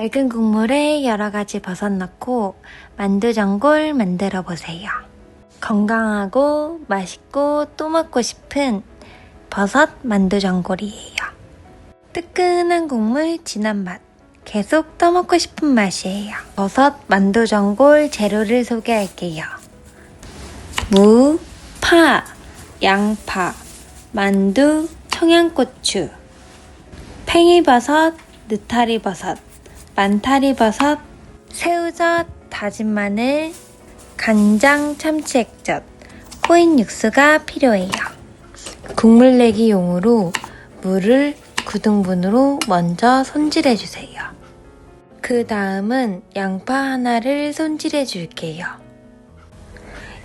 맑은 국물에 여러가지 버섯 넣고 만두전골 만들어 보세요. 건강하고 맛있고 또 먹고 싶은 버섯 만두전골이에요. 뜨끈한 국물 진한 맛, 계속 떠먹고 싶은 맛이에요. 버섯 만두전골 재료를 소개할게요. 무, 파, 양파, 만두, 청양고추, 팽이버섯, 느타리버섯, 만타리버섯, 새우젓, 다진 마늘, 간장, 참치 액젓, 코인 육수가 필요해요. 국물 내기 용으로 물을 9등분으로 먼저 손질해주세요. 그 다음은 양파 하나를 손질해 줄게요.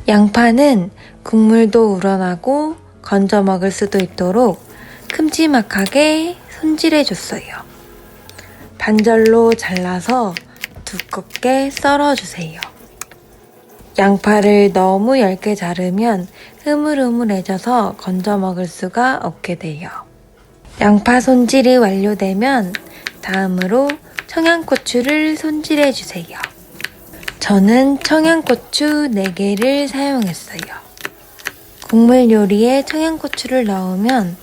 양파는 국물도 우러나고 건져 먹을 수도 있도록 큼지막하게 손질해 줬어요. 반절로 잘라서 두껍게 썰어주세요. 양파를 너무 얇게 자르면 흐물흐물해져서 건져 먹을 수가 없게 돼요. 양파 손질이 완료되면 다음으로 청양고추를 손질해 주세요. 저는 청양고추 4개를 사용했어요. 국물 요리에 청양고추를 넣으면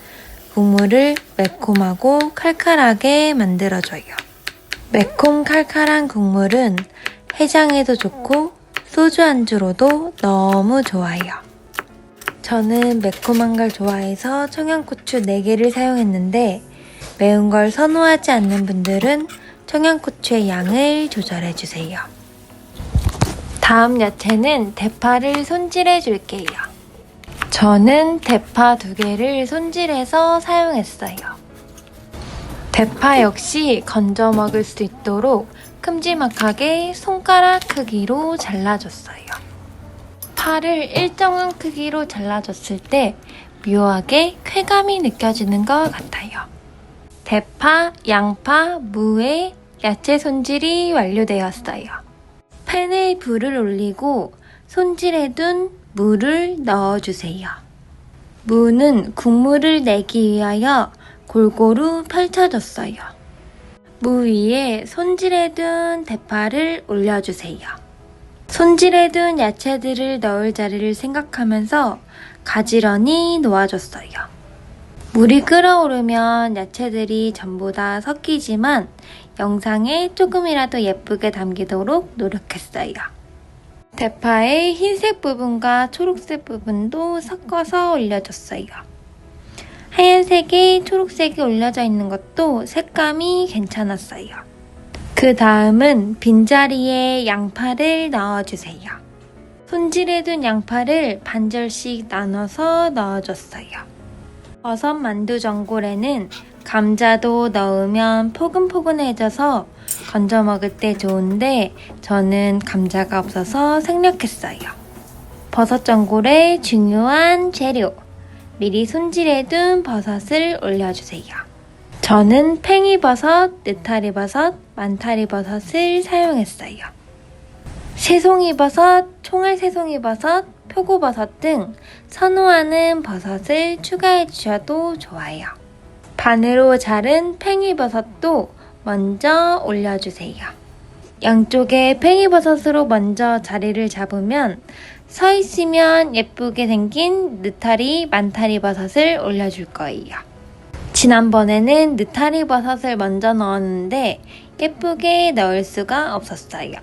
국물을 매콤하고 칼칼하게 만들어줘요. 매콤 칼칼한 국물은 해장에도 좋고 소주 안주로도 너무 좋아요. 저는 매콤한 걸 좋아해서 청양고추 4개를 사용했는데 매운 걸 선호하지 않는 분들은 청양고추의 양을 조절해주세요. 다음 야채는 대파를 손질해 줄게요. 저는 대파 2개를 손질해서 사용했어요. 대파 역시 건져 먹을 수 있도록 큼지막하게 손가락 크기로 잘라줬어요. 파를 일정한 크기로 잘라줬을 때 묘하게 쾌감이 느껴지는 것 같아요. 대파, 양파, 무의 야채 손질이 완료되었어요. 팬에 불을 올리고 손질해둔 무를 넣어주세요. 무는 국물을 내기 위하여 골고루 펼쳐줬어요. 무 위에 손질해둔 대파를 올려주세요. 손질해둔 야채들을 넣을 자리를 생각하면서 가지런히 놓아줬어요. 물이 끓어오르면 야채들이 전부 다 섞이지만 영상에 조금이라도 예쁘게 담기도록 노력했어요. 대파의 흰색 부분과 초록색 부분도 섞어서 올려줬어요. 하얀색에 초록색이 올려져 있는 것도 색감이 괜찮았어요. 그 다음은 빈자리에 양파를 넣어주세요. 손질해둔 양파를 반절씩 나눠서 넣어줬어요. 버섯 만두 전골에는 감자도 넣으면 포근포근해져서 건져 먹을 때 좋은데 저는 감자가 없어서 생략했어요. 버섯 전골의 중요한 재료, 미리 손질해둔 버섯을 올려주세요. 저는 팽이버섯, 느타리버섯, 만타리버섯을 사용했어요. 새송이버섯, 총알새송이버섯, 표고버섯 등 선호하는 버섯을 추가해 주셔도 좋아요. 반으로 자른 팽이버섯도 먼저 올려주세요. 양쪽에 팽이버섯으로 먼저 자리를 잡으면 서 있으면 예쁘게 생긴 느타리, 만타리버섯을 올려줄 거예요. 지난번에는 느타리버섯을 먼저 넣었는데 예쁘게 넣을 수가 없었어요.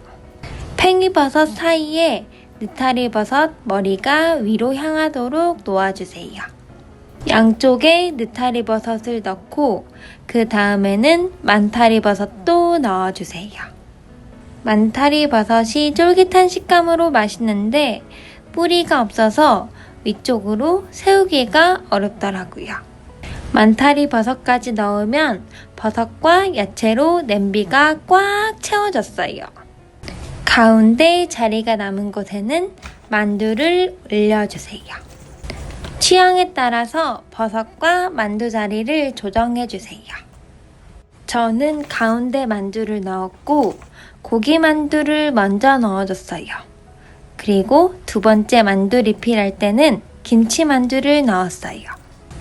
팽이버섯 사이에 느타리버섯 머리가 위로 향하도록 놓아주세요. 양쪽에 느타리버섯을 넣고 그 다음에는 만타리버섯도 넣어주세요. 만타리버섯이 쫄깃한 식감으로 맛있는데 뿌리가 없어서 위쪽으로 세우기가 어렵더라고요. 만타리버섯까지 넣으면 버섯과 야채로 냄비가 꽉 채워졌어요. 가운데 자리가 남은 곳에는 만두를 올려주세요. 취향에 따라서 버섯과 만두 자리를 조정해주세요. 저는 가운데 만두를 넣었고 고기 만두를 먼저 넣어줬어요. 그리고 두 번째 만두 리필할 때는 김치만두를 넣었어요.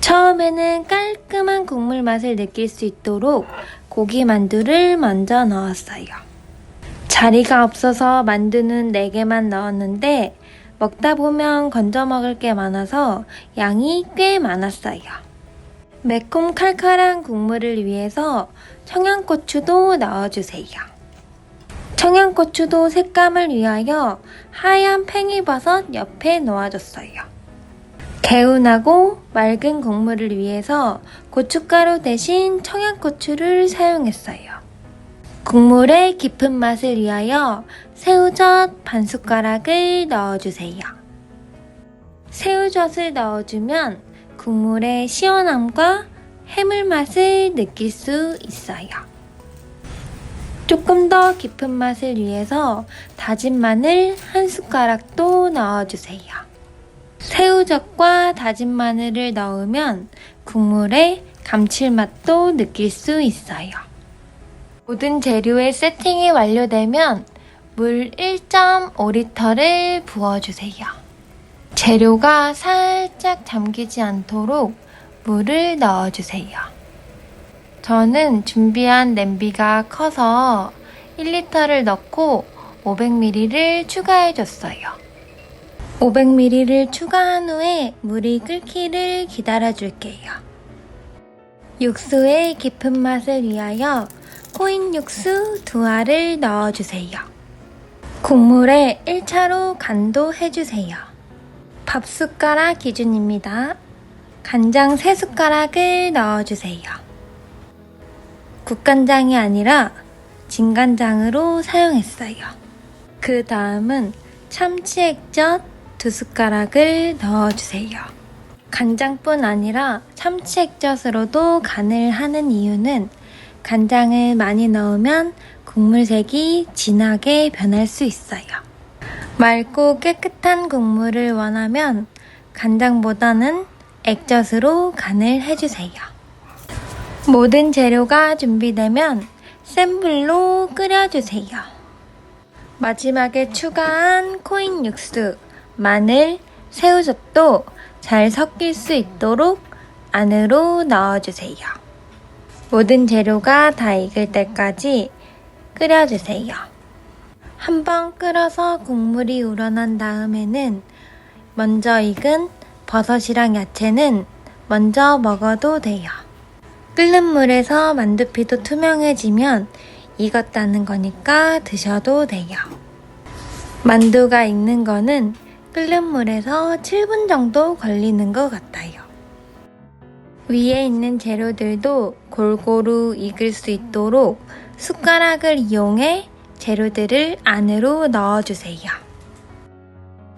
처음에는 깔끔한 국물 맛을 느낄 수 있도록 고기만두를 먼저 넣었어요. 자리가 없어서 만두는 4개만 넣었는데 먹다 보면 건져 먹을 게 많아서 양이 꽤 많았어요. 매콤 칼칼한 국물을 위해서 청양고추도 넣어주세요. 청양고추도 색감을 위하여 하얀 팽이버섯 옆에 놓아줬어요. 개운하고 맑은 국물을 위해서 고춧가루 대신 청양고추를 사용했어요. 국물의 깊은 맛을 위하여 새우젓 반 숟가락을 넣어주세요. 새우젓을 넣어주면 국물의 시원함과 해물 맛을 느낄 수 있어요. 조금 더 깊은 맛을 위해서 다진 마늘 한 숟가락도 넣어주세요. 새우젓과 다진 마늘을 넣으면 국물의 감칠맛도 느낄 수 있어요. 모든 재료의 세팅이 완료되면 물 1.5리터를 부어주세요. 재료가 살짝 잠기지 않도록 물을 넣어주세요. 저는 준비한 냄비가 커서 1리터를 넣고 500ml를 추가해줬어요. 500ml를 추가한 후에 물이 끓기를 기다려줄게요. 육수의 깊은 맛을 위하여 코인 육수 2알을 넣어주세요. 국물에 1차로 간도 해주세요. 밥숟가락 기준입니다. 간장 3숟가락을 넣어주세요. 국간장이 아니라 진간장으로 사용했어요. 그 다음은 참치 액젓 2숟가락을 넣어주세요. 간장뿐 아니라 참치 액젓으로도 간을 하는 이유는 간장을 많이 넣으면 국물색이 진하게 변할 수 있어요. 맑고 깨끗한 국물을 원하면 간장보다는 액젓으로 간을 해주세요. 모든 재료가 준비되면 센 불로 끓여주세요. 마지막에 추가한 코인 육수, 마늘, 새우젓도 잘 섞일 수 있도록 안으로 넣어주세요. 모든 재료가 다 익을 때까지 끓여주세요. 한번 끓어서 국물이 우러난 다음에는 먼저 익은 버섯이랑 야채는 먼저 먹어도 돼요. 끓는 물에서 만두피도 투명해지면 익었다는 거니까 드셔도 돼요. 만두가 익는 거는 끓는 물에서 7분 정도 걸리는 것 같아요. 위에 있는 재료들도 골고루 익을 수 있도록 숟가락을 이용해 재료들을 안으로 넣어주세요.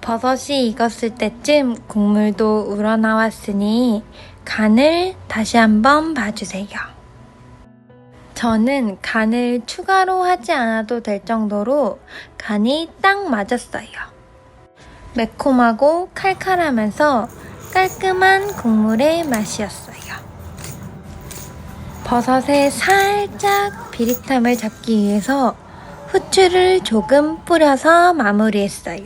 버섯이 익었을 때쯤 국물도 우러나왔으니 간을 다시 한번 봐주세요. 저는 간을 추가로 하지 않아도 될 정도로 간이 딱 맞았어요. 매콤하고 칼칼하면서 깔끔한 국물의 맛이었어요. 버섯에 살짝 비릿함을 잡기 위해서 후추를 조금 뿌려서 마무리했어요.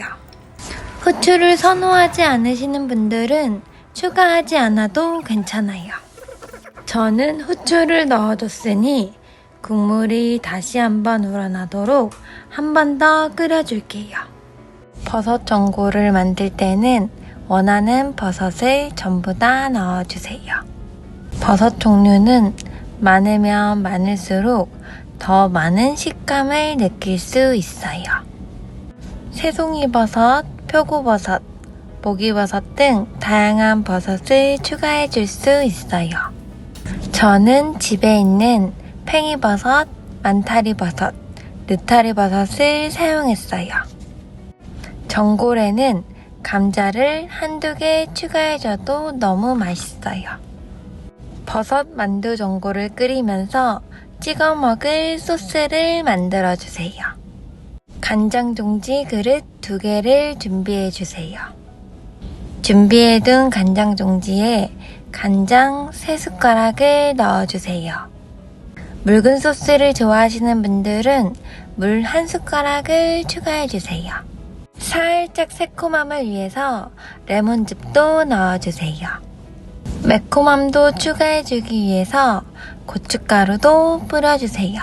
후추를 선호하지 않으시는 분들은 추가하지 않아도 괜찮아요. 저는 후추를 넣어줬으니 국물이 다시 한번 우러나도록 한 번 더 끓여줄게요. 버섯 전골을 만들 때는 원하는 버섯을 전부 다 넣어주세요. 버섯 종류는 많으면 많을수록 더 많은 식감을 느낄 수 있어요. 새송이버섯, 표고버섯, 목이버섯 등 다양한 버섯을 추가해 줄 수 있어요. 저는 집에 있는 팽이버섯, 만타리버섯, 느타리버섯을 사용했어요. 전골에는 감자를 한두 개 추가해줘도 너무 맛있어요. 버섯 만두 전골을 끓이면서 찍어 먹을 소스를 만들어주세요. 간장 종지 그릇 2개를 준비해주세요. 준비해둔 간장 종지에 간장 3숟가락을 넣어주세요. 묽은 소스를 좋아하시는 분들은 물 1숟가락을 추가해주세요. 살짝 새콤함을 위해서 레몬즙도 넣어주세요. 매콤함도 추가해주기 위해서 고춧가루도 뿌려주세요.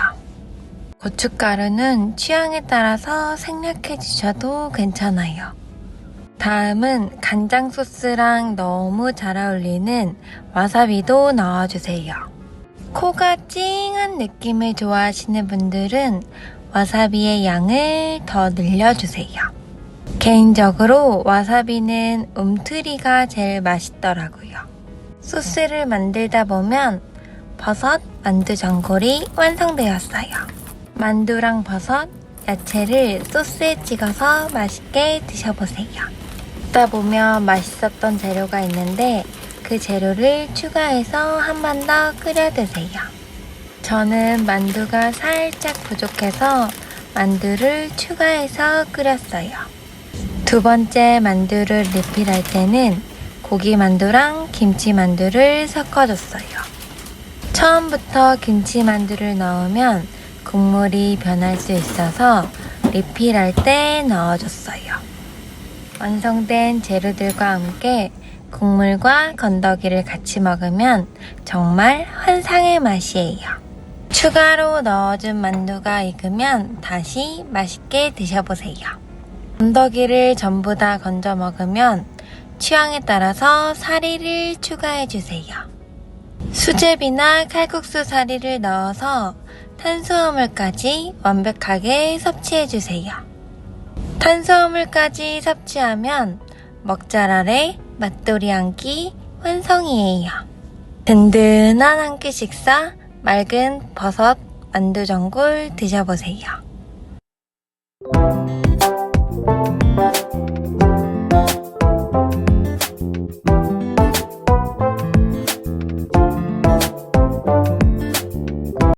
고춧가루는 취향에 따라서 생략해 주셔도 괜찮아요. 다음은 간장 소스랑 너무 잘 어울리는 와사비도 넣어주세요. 코가 찡한 느낌을 좋아하시는 분들은 와사비의 양을 더 늘려주세요. 개인적으로 와사비는 움트리가 제일 맛있더라고요. 소스를 만들다 보면 버섯 만두 전골이 완성되었어요. 만두랑 버섯, 야채를 소스에 찍어서 맛있게 드셔보세요. 먹다 보면 맛있었던 재료가 있는데 그 재료를 추가해서 한 번 더 끓여 드세요. 저는 만두가 살짝 부족해서 만두를 추가해서 끓였어요. 두 번째 만두를 리필할 때는 고기 만두랑 김치 만두를 섞어줬어요. 처음부터 김치 만두를 넣으면 국물이 변할 수 있어서 리필할 때 넣어줬어요. 완성된 재료들과 함께 국물과 건더기를 같이 먹으면 정말 환상의 맛이에요. 추가로 넣어준 만두가 익으면 다시 맛있게 드셔보세요. 건더기를 전부 다 건져 먹으면 취향에 따라서 사리를 추가해주세요. 수제비나 칼국수 사리를 넣어서 탄수화물까지 완벽하게 섭취해주세요. 탄수화물까지 섭취하면 먹잘알의 맛돌이 한 끼 완성이에요. 든든한 한 끼 식사, 맑은 버섯 만두 전골 드셔보세요.